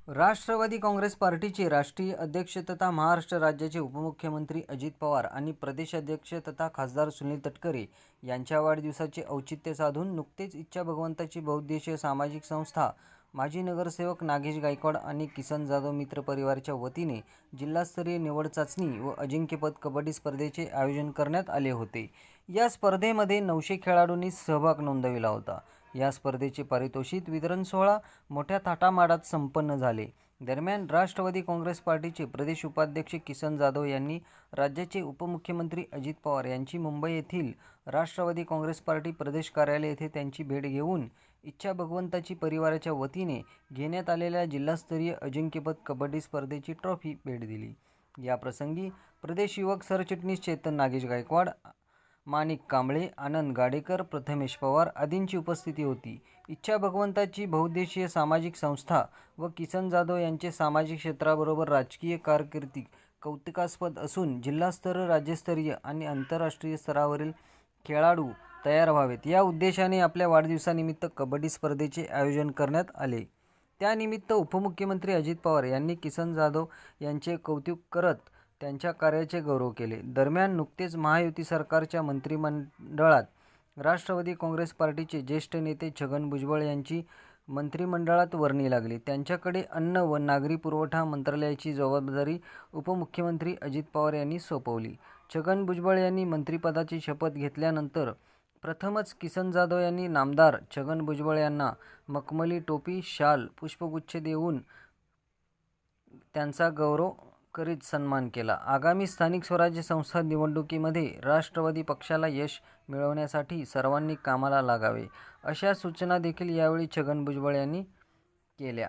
राष्ट्रवादी काँग्रेस पार्टीचे राष्ट्रीय अध्यक्ष तथा महाराष्ट्र राज्याचे उपमुख्यमंत्री अजित पवार आणि प्रदेशाध्यक्ष तथा खासदार सुनील तटकरे यांच्या वाढदिवसाचे औचित्य साधून नुकतेच इच्छा भगवंताची बहुउद्देशीय सामाजिक संस्था, माजी नगरसेवक नागेश गायकवाड आणि किसन जाधव मित्र परिवाराच्या वतीने जिल्हास्तरीय निवड चाचणी व अजिंक्यपद कबड्डी स्पर्धेचे आयोजन करण्यात आले होते। या स्पर्धेमध्ये 900 खेळाडूंनी सहभाग नोंदविला होता। या स्पर्धेचे पारितोषिक वितरण सोहळा मोठ्या थाटामाटात संपन्न झाले। दरम्यान राष्ट्रवादी काँग्रेस पार्टीचे प्रदेश उपाध्यक्ष किसन जाधव यांनी राज्याचे उपमुख्यमंत्री अजित पवार यांची मुंबई येथील राष्ट्रवादी काँग्रेस पार्टी प्रदेश कार्यालय येथे त्यांची भेट घेऊन इच्छा भगवंताची परिवाराच्या वतीने घेण्यात आलेल्या जिल्हास्तरीय अजिंक्यपद कबड्डी स्पर्धेची ट्रॉफी भेट दिली। या प्रसंगी प्रदेश युवक सरचिटणीस चेतन नागेश गायकवाड, माणिक कांबळे, आनंद गाडेकर, प्रथमेश पवार आदींची उपस्थिती होती। इच्छा भगवंताची बहुउद्देशीय सामाजिक संस्था व किसन जाधव यांचे सामाजिक क्षेत्राबरोबर राजकीय कारकीर्द कौतुकास्पद असून जिल्हास्तर, राज्यस्तरीय आणि आंतरराष्ट्रीय स्तरावरील खेळाडू तयार व्हावेत या उद्देशाने आपल्या वाढदिवसानिमित्त कबड्डी स्पर्धेचे आयोजन करण्यात आले। त्यानिमित्त उपमुख्यमंत्री अजित पवार यांनी किसन जाधव यांचे कौतुक करत त्यांच्या कार्याचे गौरव केले। दरम्यान नुकतेच महायुती सरकारच्या मंत्रिमंडळात राष्ट्रवादी काँग्रेस पार्टीचे ज्येष्ठ नेते छगन भुजबळ यांची मंत्रिमंडळात वर्णी लागली। त्यांच्याकडे अन्न व नागरी पुरवठा मंत्रालयाची जबाबदारी उपमुख्यमंत्री अजित पवार यांनी सोपवली। छगन भुजबळ यांनी मंत्रिपदाची शपथ घेतल्यानंतर प्रथमच किसन जाधव यांनी नामदार छगन भुजबळ यांना मखमली टोपी, शाल, पुष्पगुच्छ देऊन त्यांचा गौरव करीत सन्मान केला। आगामी स्थानिक स्वराज्य संस्था निवडणुकीमध्ये राष्ट्रवादी पक्षाला यश मिळवण्यासाठी सर्वांनी कामाला लागावे, अशा सूचना देखील यावेळी छगन भुजबळ यांनी केल्या।